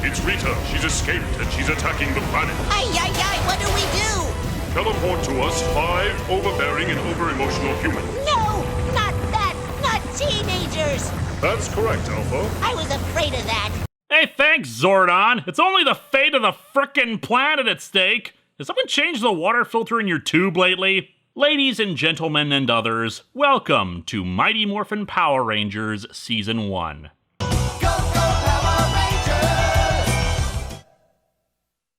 It's Rita. She's escaped and she's attacking the planet. Ay, ay, ay, what do we do? Teleport to us 5 overbearing and over-emotional humans. No, not that, not teenagers. That's correct, Alpha. I was afraid of that. Hey, thanks, Zordon. It's only the fate of the frickin' planet at stake. Has someone changed the water filter in your tube lately? Ladies and gentlemen and others, welcome to Mighty Morphin Power Rangers Season 1. Go, go, Power Rangers!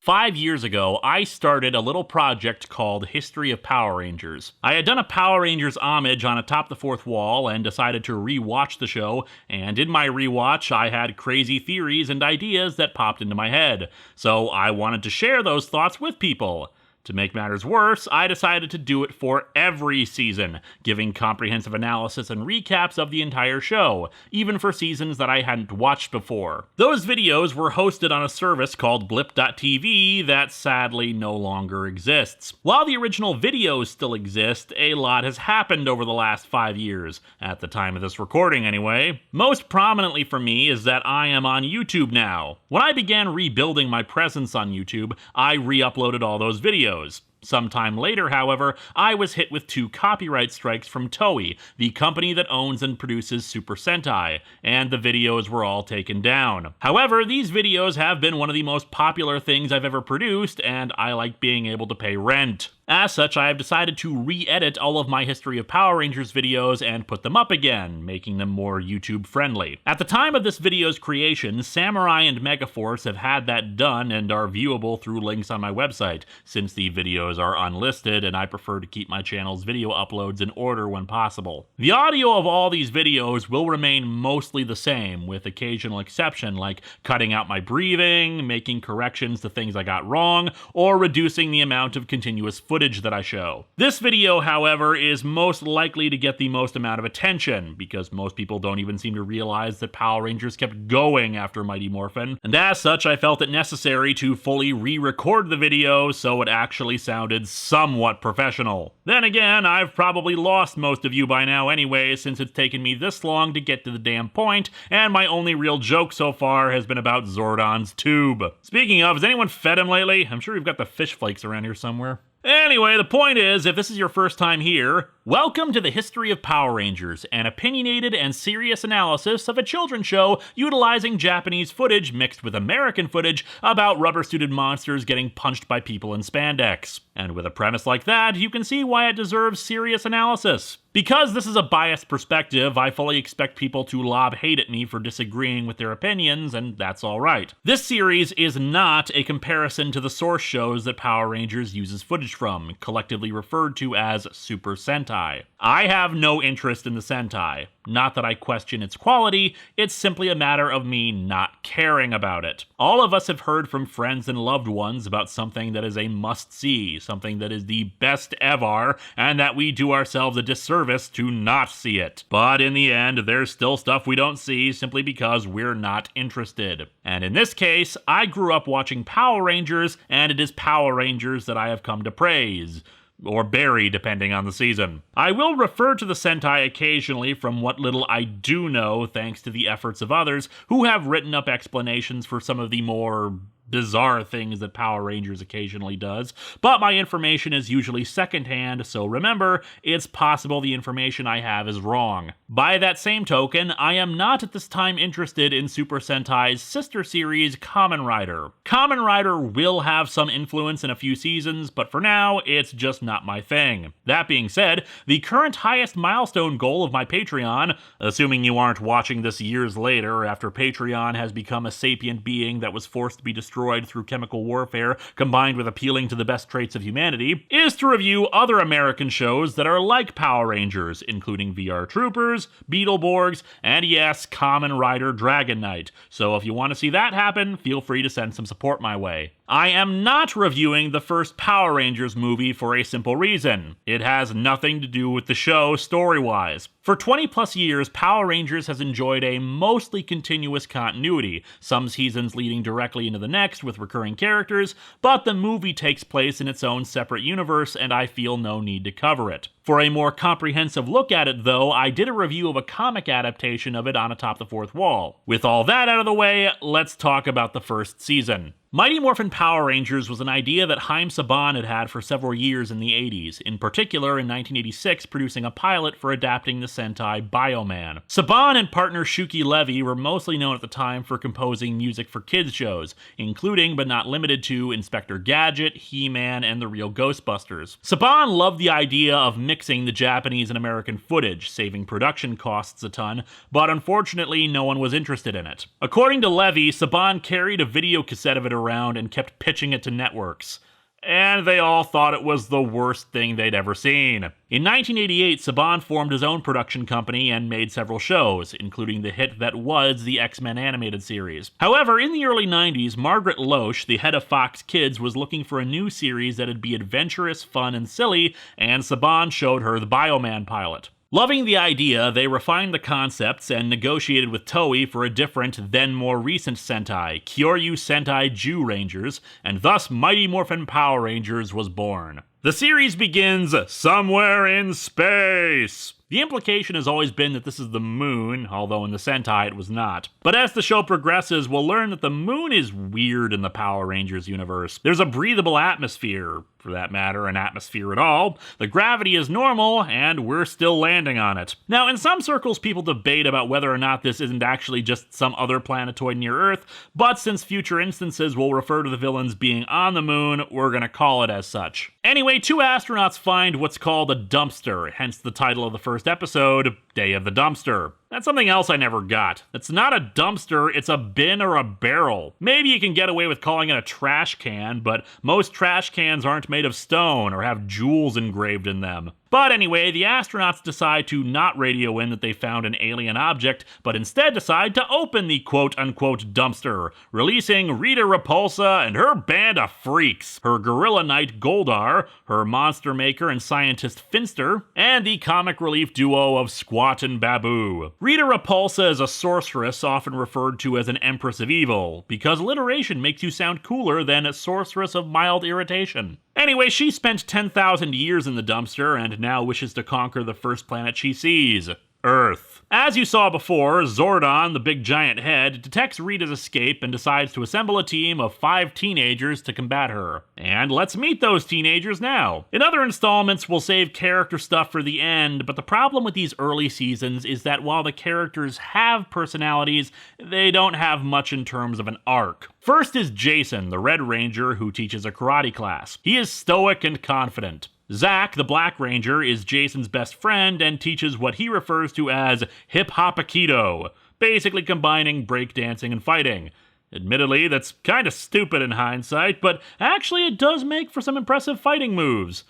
5 years ago, I started a little project called History of Power Rangers. I had done a Power Rangers homage on Atop the Fourth Wall and decided to re-watch the show, and in my rewatch, I had crazy theories and ideas that popped into my head. So I wanted to share those thoughts with people. To make matters worse, I decided to do it for every season, giving comprehensive analysis and recaps of the entire show, even for seasons that I hadn't watched before. Those videos were hosted on a service called Blip.tv that sadly no longer exists. While the original videos still exist, a lot has happened over the last 5 years, at the time of this recording anyway. Most prominently for me is that I am on YouTube now. When I began rebuilding my presence on YouTube, I re-uploaded all those videos. Sometime later, however, I was hit with 2 copyright strikes from Toei, the company that owns and produces Super Sentai, and the videos were all taken down. However, these videos have been one of the most popular things I've ever produced, and I like being able to pay rent. As such, I have decided to re-edit all of my History of Power Rangers videos and put them up again, making them more YouTube-friendly. At the time of this video's creation, Samurai and Megaforce have had that done and are viewable through links on my website, since the videos are unlisted and I prefer to keep my channel's video uploads in order when possible. The audio of all these videos will remain mostly the same, with occasional exception like cutting out my breathing, making corrections to things I got wrong, or reducing the amount of continuous footage that I show. This video, however, is most likely to get the most amount of attention, because most people don't even seem to realize that Power Rangers kept going after Mighty Morphin, and as such I felt it necessary to fully re-record the video so it actually sounded somewhat professional. Then again, I've probably lost most of you by now anyway, since it's taken me this long to get to the damn point, and my only real joke so far has been about Zordon's tube. Speaking of, has anyone fed him lately? I'm sure we've got the fish flakes around here somewhere. Anyway, the point is, if this is your first time here, welcome to the History of Power Rangers, an opinionated and serious analysis of a children's show utilizing Japanese footage mixed with American footage about rubber-suited monsters getting punched by people in spandex. And with a premise like that, you can see why it deserves serious analysis. Because this is a biased perspective, I fully expect people to lob hate at me for disagreeing with their opinions, and that's alright. This series is not a comparison to the source shows that Power Rangers uses footage from, collectively referred to as Super Sentai. I have no interest in the Sentai. Not that I question its quality, it's simply a matter of me not caring about it. All of us have heard from friends and loved ones about something that is a must-see, something that is the best ever, and that we do ourselves a disservice to not see it. But in the end, there's still stuff we don't see simply because we're not interested. And in this case, I grew up watching Power Rangers, and it is Power Rangers that I have come to praise. Or bury, depending on the season. I will refer to the Sentai occasionally from what little I do know, thanks to the efforts of others who have written up explanations for some of the more bizarre things that Power Rangers occasionally does, but my information is usually secondhand, so remember, it's possible the information I have is wrong. By that same token, I am not at this time interested in Super Sentai's sister series, Kamen Rider. Kamen Rider will have some influence in a few seasons, but for now, it's just not my thing. That being said, the current highest milestone goal of my Patreon, assuming you aren't watching this years later after Patreon has become a sapient being that was forced to be destroyed through chemical warfare combined with appealing to the best traits of humanity, is to review other American shows that are like Power Rangers, including VR Troopers, Beetleborgs, and yes, Kamen Rider Dragon Knight. So if you want to see that happen, feel free to send some support my way. I am not reviewing the first Power Rangers movie for a simple reason. It has nothing to do with the show story-wise. For 20 plus years, Power Rangers has enjoyed a mostly continuous continuity, some seasons leading directly into the next with recurring characters, but the movie takes place in its own separate universe and I feel no need to cover it. For a more comprehensive look at it, though, I did a review of a comic adaptation of it on Atop the Fourth Wall. With all that out of the way, let's talk about the first season. Mighty Morphin Power Rangers was an idea that Haim Saban had had for several years in the 80s, in particular in 1986 producing a pilot for adapting the Sentai Bioman. Saban and partner Shuki Levy were mostly known at the time for composing music for kids shows, including but not limited to Inspector Gadget, He-Man, and The Real Ghostbusters. Saban loved the idea of mixing the Japanese and American footage, saving production costs a ton, but unfortunately no one was interested in it. According to Levy, Saban carried a video cassette of it around and kept pitching it to networks. And they all thought it was the worst thing they'd ever seen. In 1988, Saban formed his own production company and made several shows, including the hit that was the X-Men animated series. However, in the early 90s, Margaret Loesch, the head of Fox Kids, was looking for a new series that'd be adventurous, fun, and silly, and Saban showed her the Bioman pilot. Loving the idea, they refined the concepts and negotiated with Toei for a different, then more recent Sentai, Kyoryu Sentai Ju Rangers, and thus Mighty Morphin Power Rangers was born. The series begins somewhere in space. The implication has always been that this is the moon, although in the Sentai it was not. But as the show progresses, we'll learn that the moon is weird in the Power Rangers universe. There's a breathable atmosphere, for that matter, an atmosphere at all. The gravity is normal, and we're still landing on it. Now, in some circles, people debate about whether or not this isn't actually just some other planetoid near Earth, but since future instances will refer to the villains being on the moon, we're gonna call it as such. Anyway, two astronauts find what's called a dumpster, hence the title of the first episode, Day of the Dumpster. That's something else I never got. It's not a dumpster, it's a bin or a barrel. Maybe you can get away with calling it a trash can, but most trash cans aren't made of stone or have jewels engraved in them. But anyway, the astronauts decide to not radio in that they found an alien object, but instead decide to open the quote-unquote dumpster, releasing Rita Repulsa and her band of freaks, her gorilla knight Goldar, her monster maker and scientist Finster, and the comic relief duo of Squat and Babu. Rita Repulsa is a sorceress often referred to as an Empress of Evil, because alliteration makes you sound cooler than a sorceress of mild irritation. Anyway, she spent 10,000 years in the dumpster and now wishes to conquer the first planet she sees, Earth. As you saw before, Zordon, the big giant head, detects Rita's escape and decides to assemble a team of 5 teenagers to combat her. And let's meet those teenagers now. In other installments, we'll save character stuff for the end, but the problem with these early seasons is that while the characters have personalities, they don't have much in terms of an arc. First is Jason, the Red Ranger who teaches a karate class. He is stoic and confident. Zack, the Black Ranger, is Jason's best friend and teaches what he refers to as hip-hop aikido, basically combining breakdancing and fighting. Admittedly, that's kind of stupid in hindsight, but actually it does make for some impressive fighting moves.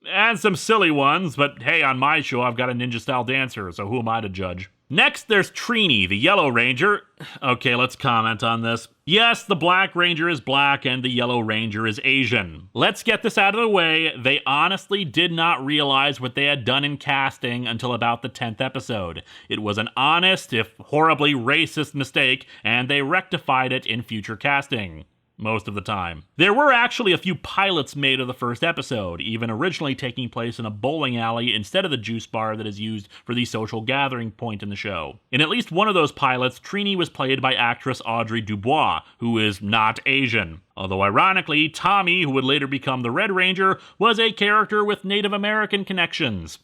And some silly ones, but hey, on my show I've got a ninja-style dancer, so who am I to judge? Next, there's Trini, the Yellow Ranger. Okay, let's comment on this. Yes, the Black Ranger is black and the Yellow Ranger is Asian. Let's get this out of the way. They honestly did not realize what they had done in casting until about the 10th episode. It was an honest, if horribly racist mistake, and they rectified it in future casting. Most of the time. There were actually a few pilots made of the first episode, even originally taking place in a bowling alley instead of the juice bar that is used for the social gathering point in the show. In at least one of those pilots, Trini was played by actress Audrey Dubois, who is not Asian. Although ironically, Tommy, who would later become the Red Ranger, was a character with Native American connections.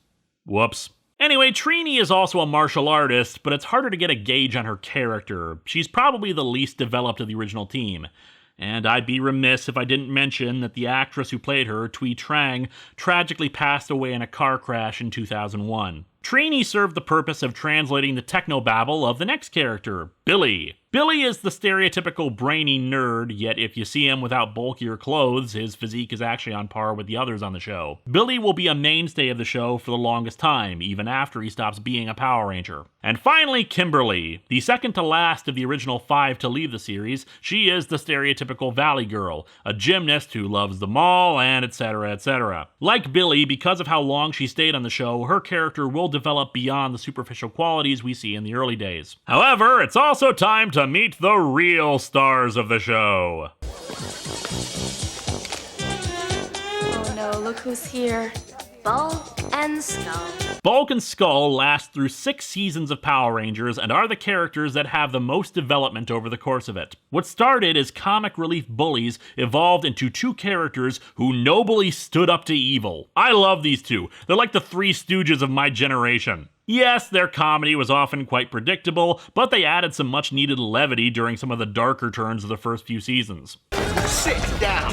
Whoops. Anyway, Trini is also a martial artist, but it's harder to get a gauge on her character. She's probably the least developed of the original team. And I'd be remiss if I didn't mention that the actress who played her, Thuy Trang, tragically passed away in a car crash in 2001. Trini served the purpose of translating the technobabble of the next character, Billy. Billy is the stereotypical brainy nerd, yet if you see him without bulkier clothes, his physique is actually on par with the others on the show. Billy will be a mainstay of the show for the longest time, even after he stops being a Power Ranger. And finally, Kimberly. The second to last of the original 5 to leave the series, she is the stereotypical Valley Girl, a gymnast who loves the mall, and etc., etc. Like Billy, because of how long she stayed on the show, her character will develop beyond the superficial qualities we see in the early days. However, it's also time to meet the real stars of the show. Oh no, look who's here. Bulk and Skull. Bulk and Skull last through 6 seasons of Power Rangers and are the characters that have the most development over the course of it. What started as comic relief bullies evolved into 2 characters who nobly stood up to evil. I love these 2. They're like the 3 Stooges of my generation. Yes, their comedy was often quite predictable, but they added some much needed levity during some of the darker turns of the first few seasons. Sit down.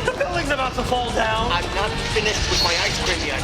The building's about to fall down. I'm not finished with my ice cream yet.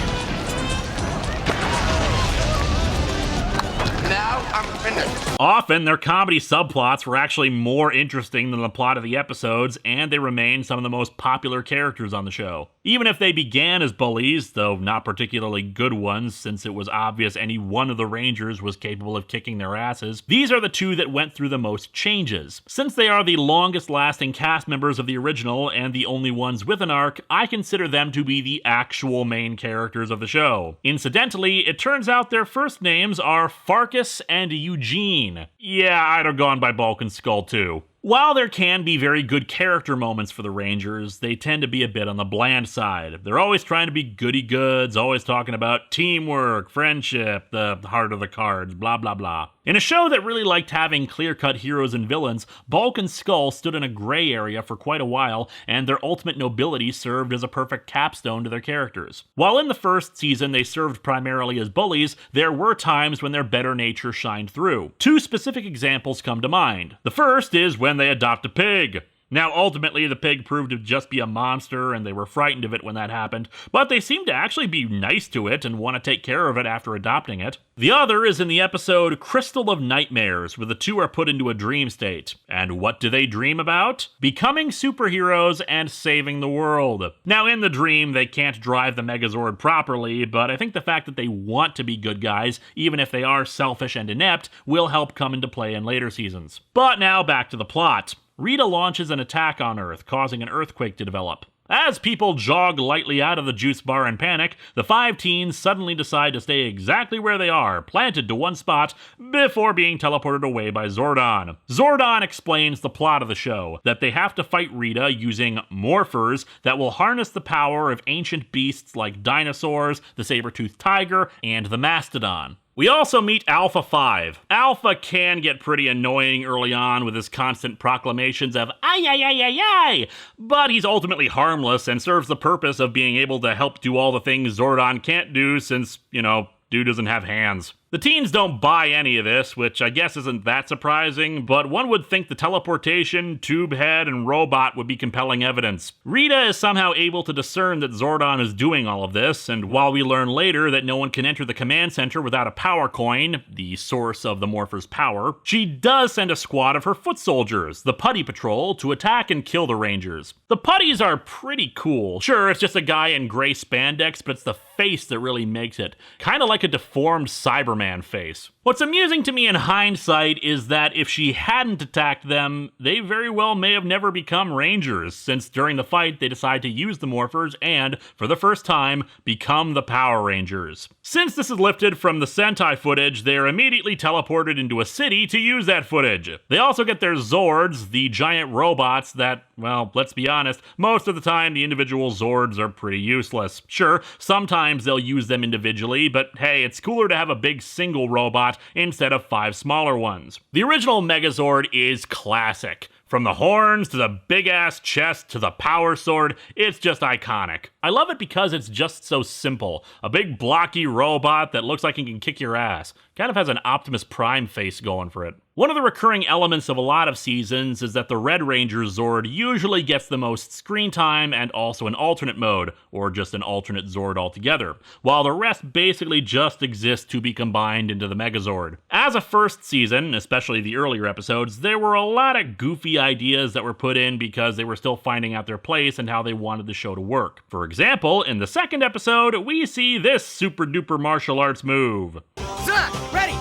Now I'm finished. Often, their comedy subplots were actually more interesting than the plot of the episodes, and they remain some of the most popular characters on the show. Even if they began as bullies, though not particularly good ones, since it was obvious any one of the Rangers was capable of kicking their asses, these are the 2 that went through the most changes. Since they are the longest lasting cast members of the original and the only ones with an arc, I consider them to be the actual main characters of the show. Incidentally, it turns out their first names are Farkas and Eugene. Yeah, I'd have gone by Bulk and Skull too. While there can be very good character moments for the Rangers, they tend to be a bit on the bland side. They're always trying to be goody-goods, always talking about teamwork, friendship, the heart of the cards, blah blah blah. In a show that really liked having clear-cut heroes and villains, Bulk and Skull stood in a gray area for quite a while, and their ultimate nobility served as a perfect capstone to their characters. While in the first season they served primarily as bullies, there were times when their better nature shined through. 2 specific examples come to mind. The first is when they adopt a pig. Now, ultimately, the pig proved to just be a monster, and they were frightened of it when that happened, but they seemed to actually be nice to it and want to take care of it after adopting it. The other is in the episode Crystal of Nightmares, where the 2 are put into a dream state. And what do they dream about? Becoming superheroes and saving the world. Now, in the dream, they can't drive the Megazord properly, but I think the fact that they want to be good guys, even if they are selfish and inept, will help come into play in later seasons. But now back to the plot. Rita launches an attack on Earth, causing an earthquake to develop. As people jog lightly out of the juice bar in panic, the 5 teens suddenly decide to stay exactly where they are, planted to one spot, before being teleported away by Zordon. Zordon explains the plot of the show, that they have to fight Rita using morphers that will harness the power of ancient beasts like dinosaurs, the saber-toothed tiger, and the mastodon. We also meet Alpha 5. Alpha can get pretty annoying early on with his constant proclamations of "ay ay ay ay ay," but he's ultimately harmless and serves the purpose of being able to help do all the things Zordon can't do since, dude doesn't have hands. The teens don't buy any of this, which I guess isn't that surprising, but one would think the teleportation, tube head, and robot would be compelling evidence. Rita is somehow able to discern that Zordon is doing all of this, and while we learn later that no one can enter the command center without a power coin, the source of the Morpher's power, she does send a squad of her foot soldiers, the Putty Patrol, to attack and kill the Rangers. The Putties are pretty cool. Sure, it's just a guy in gray spandex, but it's the face that really makes it. Kinda like a deformed Cyberman face. What's amusing to me in hindsight is that if she hadn't attacked them, they very well may have never become Rangers, since during the fight they decide to use the Morphers and, for the first time, become the Power Rangers. Since this is lifted from the Sentai footage, they're immediately teleported into a city to use that footage. They also get their Zords, the giant robots that, well, let's be honest, most of the time the individual Zords are pretty useless. Sure, sometimes they'll use them individually, but hey, it's cooler to have a big single robot instead of 5 smaller ones. The original Megazord is classic. From the horns to the big-ass chest to the power sword, it's just iconic. I love it because it's just so simple. A big blocky robot that looks like it can kick your ass. Kind of has an Optimus Prime face going for it. One of the recurring elements of a lot of seasons is that the Red Ranger Zord usually gets the most screen time and also an alternate mode, or just an alternate Zord altogether, while the rest basically just exist to be combined into the Megazord. As a first season, especially the earlier episodes, there were a lot of goofy ideas that were put in because they were still finding out their place and how they wanted the show to work. For example, in the second episode, we see this super duper martial arts move. Zach, ready!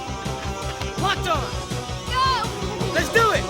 Locked on! Go! Let's do it!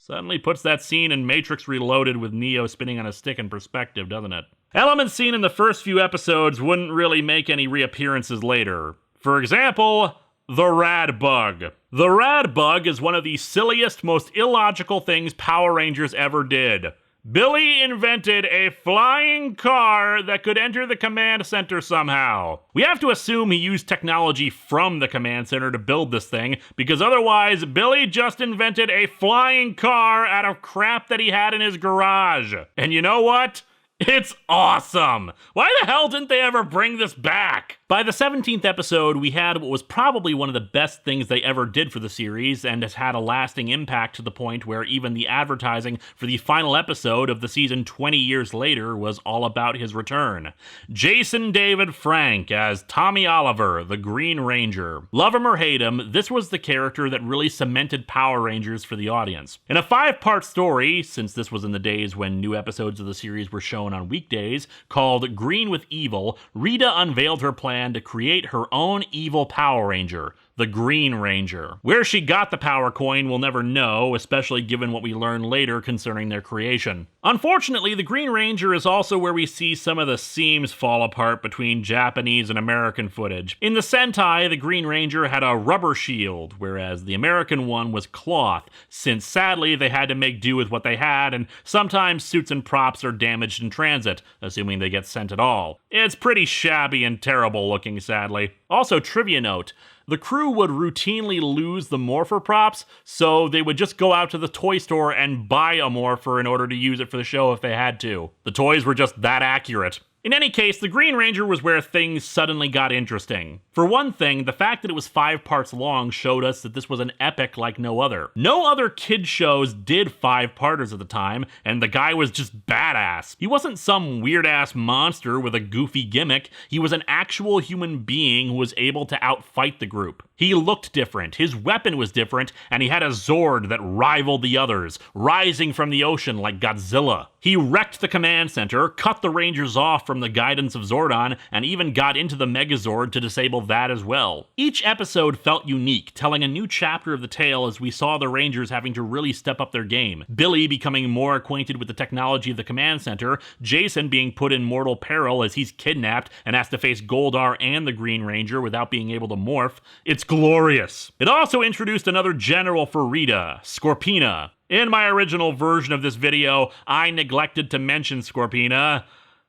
Suddenly puts that scene in Matrix Reloaded with Neo spinning on a stick in perspective, doesn't it? Elements seen in the first few episodes wouldn't really make any reappearances later. For example, the Rad Bug. The Rad Bug is one of the silliest, most illogical things Power Rangers ever did. Billy invented a flying car that could enter the command center somehow. We have to assume he used technology from the command center to build this thing, because otherwise, Billy just invented a flying car out of crap that he had in his garage. And you know what? It's awesome! Why the hell didn't they ever bring this back? By the 17th episode, we had what was probably one of the best things they ever did for the series, and has had a lasting impact to the point where even the advertising for the final episode of the season 20 years later was all about his return. Jason David Frank as Tommy Oliver, the Green Ranger. Love him or hate him, this was the character that really cemented Power Rangers for the audience. In a 5-part story, since this was in the days when new episodes of the series were shown on weekdays, called Green with Evil, Rita unveiled her plan to create her own evil Power Ranger, the Green Ranger. Where she got the power coin we'll never know, especially given what we learn later concerning their creation. Unfortunately, the Green Ranger is also where we see some of the seams fall apart between Japanese and American footage. In the Sentai, the Green Ranger had a rubber shield, whereas the American one was cloth, since sadly they had to make do with what they had, and sometimes suits and props are damaged in transit, assuming they get sent at all. It's pretty shabby and terrible looking, sadly. Also, trivia note, the crew would routinely lose the Morpher props, so they would just go out to the toy store and buy a Morpher in order to use it for the show if they had to. The toys were just that accurate. In any case, the Green Ranger was where things suddenly got interesting. For one thing, the fact that it was 5 parts long showed us that this was an epic like no other. No other kid shows did 5-parters at the time, and the guy was just badass. He wasn't some weird-ass monster with a goofy gimmick, he was an actual human being who was able to outfight the group. He looked different, his weapon was different, and he had a Zord that rivaled the others, rising from the ocean like Godzilla. He wrecked the command center, cut the Rangers off from the guidance of Zordon, and even got into the Megazord to disable that as well. Each episode felt unique, telling a new chapter of the tale as we saw the Rangers having to really step up their game. Billy becoming more acquainted with the technology of the command center, Jason being put in mortal peril as he's kidnapped and has to face Goldar and the Green Ranger without being able to morph. It's glorious. It also introduced another general for Rita, Scorpina. In my original version of this video, I neglected to mention Scorpina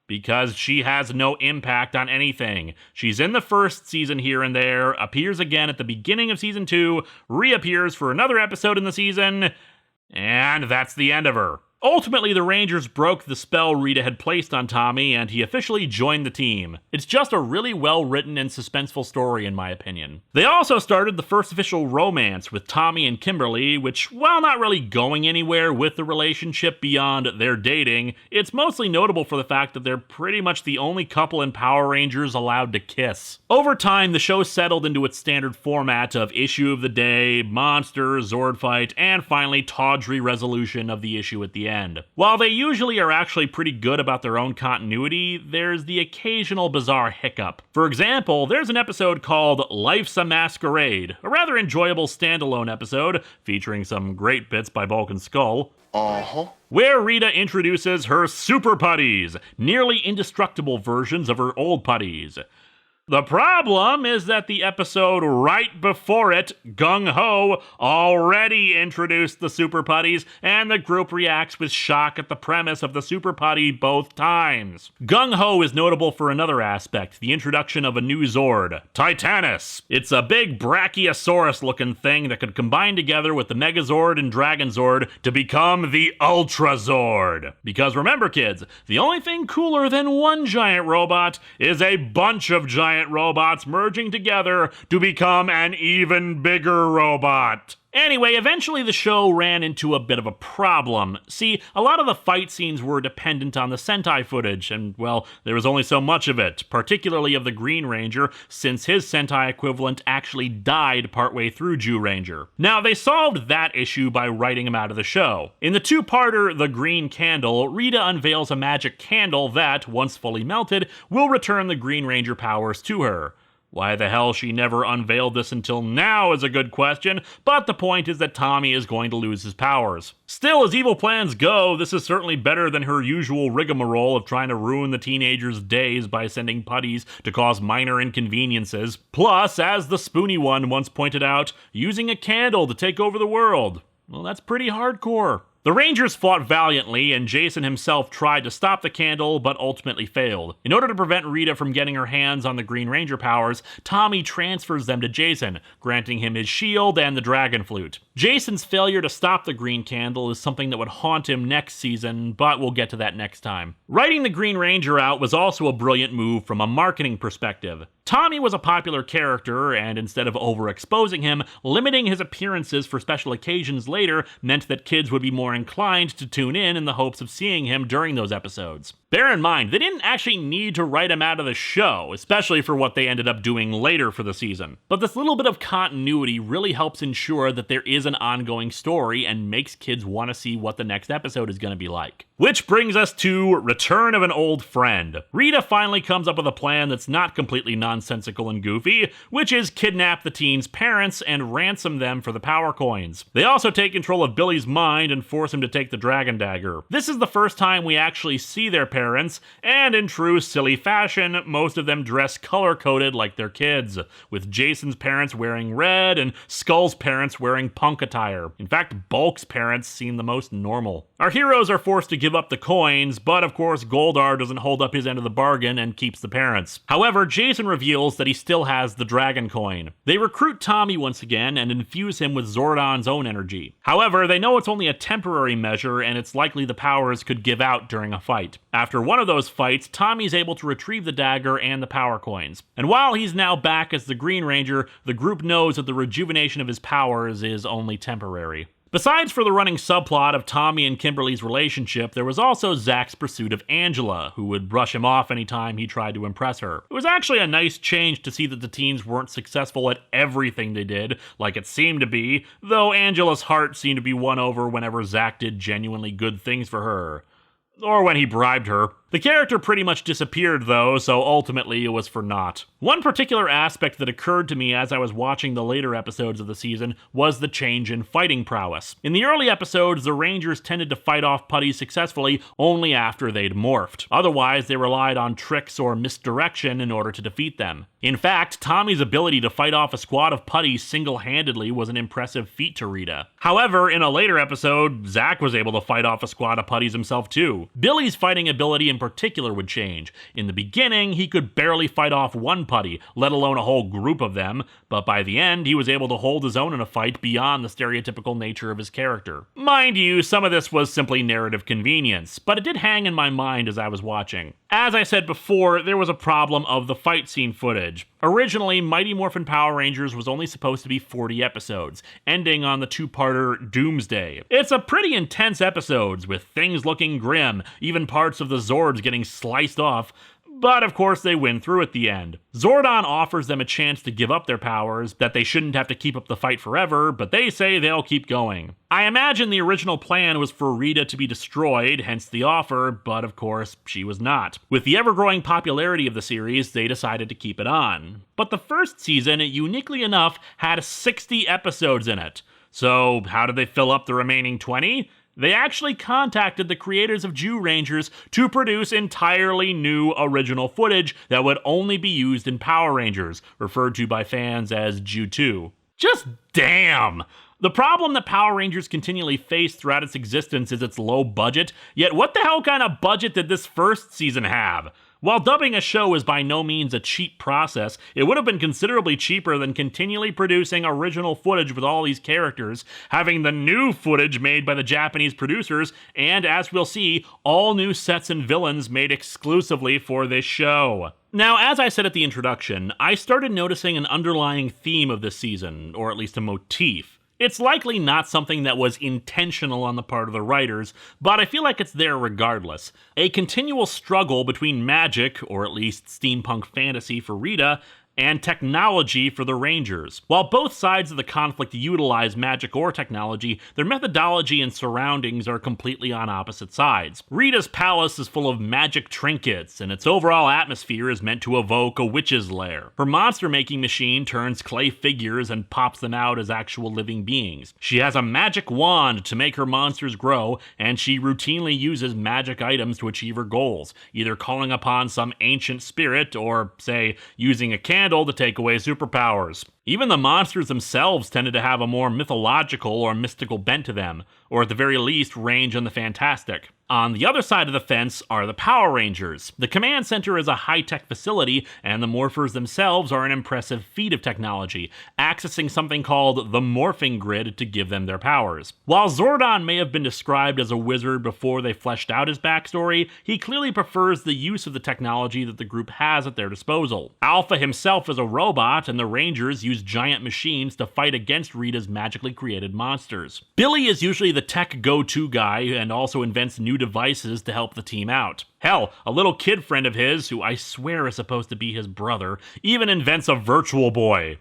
because she has no impact on anything. She's in the first season here and there, appears again at the beginning of season 2, reappears for another episode in the season, and that's the end of her. Ultimately, the Rangers broke the spell Rita had placed on Tommy, and he officially joined the team. It's just a really well-written and suspenseful story, in my opinion. They also started the first official romance with Tommy and Kimberly, which, while not really going anywhere with the relationship beyond their dating, it's mostly notable for the fact that they're pretty much the only couple in Power Rangers allowed to kiss. Over time, the show settled into its standard format of issue of the day, monster, Zord fight, and finally tawdry resolution of the issue at the end. While they usually are actually pretty good about their own continuity, there's the occasional bizarre hiccup. For example, there's an episode called Life's a Masquerade, a rather enjoyable standalone episode featuring some great bits by Bulk and Skull, where Rita introduces her super putties, nearly indestructible versions of her old putties. The problem is that the episode right before it, Gung Ho, already introduced the Super Putties, and the group reacts with shock at the premise of the Super Putty both times. Gung Ho is notable for another aspect, the introduction of a new Zord, Titanus. It's a big Brachiosaurus-looking thing that could combine together with the Megazord and Dragon Zord to become the Ultra Zord. Because remember kids, the only thing cooler than one giant robot is a bunch of giant robots merging together to become an even bigger robot. Anyway, eventually the show ran into a bit of a problem. See, a lot of the fight scenes were dependent on the Sentai footage, and, well, there was only so much of it, particularly of the Green Ranger, since his Sentai equivalent actually died partway through Jew Ranger. Now, they solved that issue by writing him out of the show. In the two-parter The Green Candle, Rita unveils a magic candle that, once fully melted, will return the Green Ranger powers to her. Why the hell she never unveiled this until now is a good question, but the point is that Tommy is going to lose his powers. Still, as evil plans go, this is certainly better than her usual rigmarole of trying to ruin the teenagers' days by sending putties to cause minor inconveniences. Plus, as the Spoony one once pointed out, using a candle to take over the world. Well, that's pretty hardcore. The Rangers fought valiantly, and Jason himself tried to stop the candle, but ultimately failed. In order to prevent Rita from getting her hands on the Green Ranger powers, Tommy transfers them to Jason, granting him his shield and the Dragon Flute. Jason's failure to stop the Green Candle is something that would haunt him next season, but we'll get to that next time. Writing the Green Ranger out was also a brilliant move from a marketing perspective. Tommy was a popular character, and instead of overexposing him, limiting his appearances for special occasions later meant that kids would be more inclined to tune in the hopes of seeing him during those episodes. Bear in mind, they didn't actually need to write him out of the show, especially for what they ended up doing later for the season. But this little bit of continuity really helps ensure that there is an ongoing story and makes kids want to see what the next episode is going to be like. Which brings us to Return of an Old Friend. Rita finally comes up with a plan that's not completely nonsensical and goofy, which is kidnap the teens' parents and ransom them for the power coins. They also take control of Billy's mind and force him to take the Dragon Dagger. This is the first time we actually see their parents, and in true silly fashion, most of them dress color-coded like their kids, with Jason's parents wearing red and Skull's parents wearing punk attire. In fact, Bulk's parents seem the most normal. Our heroes are forced to give up the coins, but of course Goldar doesn't hold up his end of the bargain and keeps the parents. However, Jason reveals that he still has the Dragon Coin. They recruit Tommy once again and infuse him with Zordon's own energy. However, they know it's only a temporary measure and it's likely the powers could give out during a fight. After one of those fights, Tommy's able to retrieve the dagger and the power coins. And while he's now back as the Green Ranger, the group knows that the rejuvenation of his powers is only temporary. Besides for the running subplot of Tommy and Kimberly's relationship, there was also Zach's pursuit of Angela, who would brush him off anytime he tried to impress her. It was actually a nice change to see that the teens weren't successful at everything they did, like it seemed to be, though Angela's heart seemed to be won over whenever Zach did genuinely good things for her. Or when he bribed her. The character pretty much disappeared though, so ultimately it was for naught. One particular aspect that occurred to me as I was watching the later episodes of the season was the change in fighting prowess. In the early episodes, the Rangers tended to fight off putties successfully only after they'd morphed. Otherwise, they relied on tricks or misdirection in order to defeat them. In fact, Tommy's ability to fight off a squad of putties single-handedly was an impressive feat to Rita. However, in a later episode, Zach was able to fight off a squad of putties himself too. Billy's fighting ability in particular would change. In the beginning, he could barely fight off one putty, let alone a whole group of them, but by the end, he was able to hold his own in a fight beyond the stereotypical nature of his character. Mind you, some of this was simply narrative convenience, but it did hang in my mind as I was watching. As I said before, there was a problem of the fight scene footage. Originally, Mighty Morphin Power Rangers was only supposed to be 40 episodes, ending on the two-parter Doomsday. It's a pretty intense episodes, with things looking grim, even parts of the Zords getting sliced off, but of course they win through at the end. Zordon offers them a chance to give up their powers, that they shouldn't have to keep up the fight forever, but they say they'll keep going. I imagine the original plan was for Rita to be destroyed, hence the offer, but of course she was not. With the ever-growing popularity of the series, they decided to keep it on. But the first season, uniquely enough, had 60 episodes in it. So how did they fill up the remaining 20? They actually contacted the creators of Jew Rangers to produce entirely new original footage that would only be used in Power Rangers, referred to by fans as Jew 2. Just damn! The problem that Power Rangers continually face throughout its existence is its low budget, yet what the hell kind of budget did this first season have? While dubbing a show is by no means a cheap process, it would have been considerably cheaper than continually producing original footage with all these characters, having the new footage made by the Japanese producers, and as we'll see, all new sets and villains made exclusively for this show. Now, as I said at the introduction, I started noticing an underlying theme of this season, or at least a motif. It's likely not something that was intentional on the part of the writers, but I feel like it's there regardless. A continual struggle between magic, or at least steampunk fantasy for Rita, and technology for the Rangers. While both sides of the conflict utilize magic or technology, their methodology and surroundings are completely on opposite sides. Rita's palace is full of magic trinkets, and its overall atmosphere is meant to evoke a witch's lair. Her monster-making machine turns clay figures and pops them out as actual living beings. She has a magic wand to make her monsters grow, and she routinely uses magic items to achieve her goals, either calling upon some ancient spirit or, say, using a candle to take away superpowers. Even the monsters themselves tended to have a more mythological or mystical bent to them, or at the very least range on the fantastic. On the other side of the fence are the Power Rangers. The command center is a high-tech facility, and the morphers themselves are an impressive feat of technology, accessing something called the morphing grid to give them their powers. While Zordon may have been described as a wizard before they fleshed out his backstory, he clearly prefers the use of the technology that the group has at their disposal. Alpha himself is a robot, and the Rangers use giant machines to fight against Rita's magically created monsters. Billy is usually the tech go-to guy and also invents new devices to help the team out. Hell, a little kid friend of his, who I swear is supposed to be his brother, even invents a virtual boy.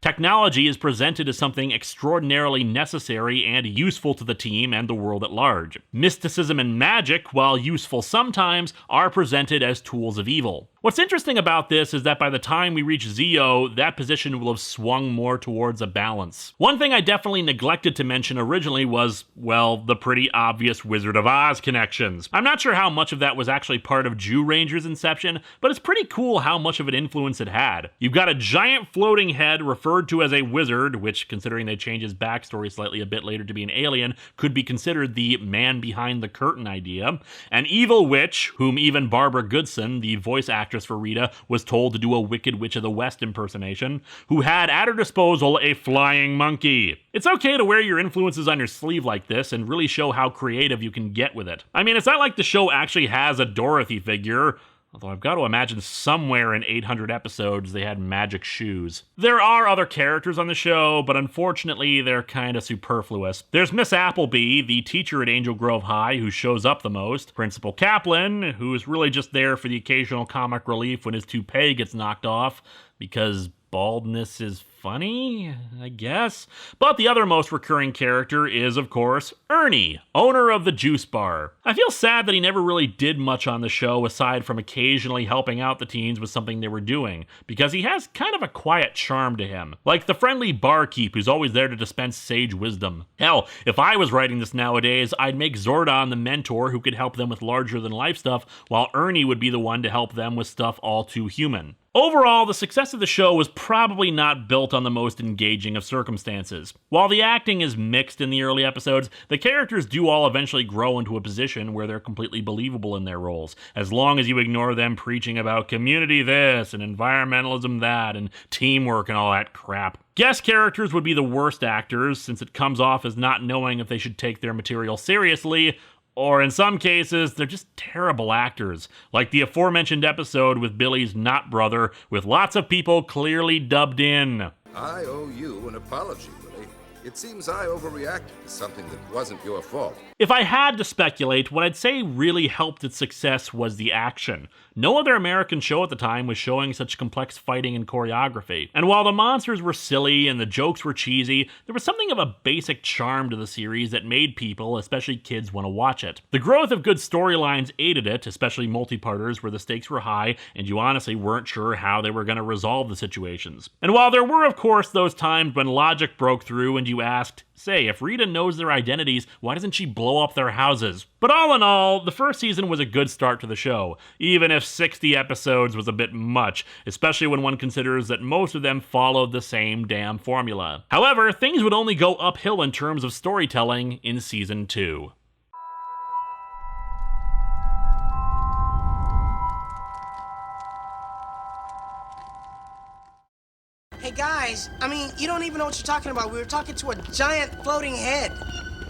Technology is presented as something extraordinarily necessary and useful to the team and the world at large. Mysticism and magic, while useful sometimes, are presented as tools of evil. What's interesting about this is that by the time we reach Zeo, that position will have swung more towards a balance. One thing I definitely neglected to mention originally was, well, the pretty obvious Wizard of Oz connections. I'm not sure how much of that was actually part of Jew Ranger's inception, but it's pretty cool how much of an influence it had. You've got a giant floating head referred to as a wizard, which, considering they changed his backstory slightly a bit later to be an alien, could be considered the man behind the curtain idea. An evil witch, whom even Barbara Goodson, the voice actress for Rita, was told to do a Wicked Witch of the West impersonation, who had at her disposal a flying monkey. It's okay to wear your influences on your sleeve like this and really show how creative you can get with it. I mean, it's not like the show actually has a Dorothy figure, although I've got to imagine somewhere in 800 episodes they had magic shoes. There are other characters on the show, but unfortunately they're kind of superfluous. There's Miss Appleby, the teacher at Angel Grove High, who shows up the most. Principal Kaplan, who's really just there for the occasional comic relief when his toupee gets knocked off, because baldness is funny, I guess. But the other most recurring character is, of course, Ernie, owner of the juice bar. I feel sad that he never really did much on the show aside from occasionally helping out the teens with something they were doing, because he has kind of a quiet charm to him, like the friendly barkeep who's always there to dispense sage wisdom. Hell, if I was writing this nowadays, I'd make Zordon the mentor who could help them with larger-than-life stuff, while Ernie would be the one to help them with stuff all too human. Overall, the success of the show was probably not built on the most engaging of circumstances. While the acting is mixed in the early episodes, the characters do all eventually grow into a position where they're completely believable in their roles, as long as you ignore them preaching about community this and environmentalism that and teamwork and all that crap. Guest characters would be the worst actors, since it comes off as not knowing if they should take their material seriously, or in some cases, they're just terrible actors, like the aforementioned episode with Billy's not brother, with lots of people clearly dubbed in. I owe you an apology, Willie. It seems I overreacted to something that wasn't your fault. If I had to speculate, what I'd say really helped its success was the action. No other American show at the time was showing such complex fighting and choreography. And while the monsters were silly and the jokes were cheesy, there was something of a basic charm to the series that made people, especially kids, want to watch it. The growth of good storylines aided it, especially multi-parters where the stakes were high and you honestly weren't sure how they were going to resolve the situations. And while there were, of course, those times when logic broke through and you asked, say, if Rita knows their identities, why doesn't she blow up their houses? But all in all, the first season was a good start to the show, even if 60 episodes was a bit much, especially when one considers that most of them followed the same damn formula. However, things would only go uphill in terms of storytelling in season 2. Hey guys, I mean, you don't even know what you're talking about. We were talking to a giant floating head.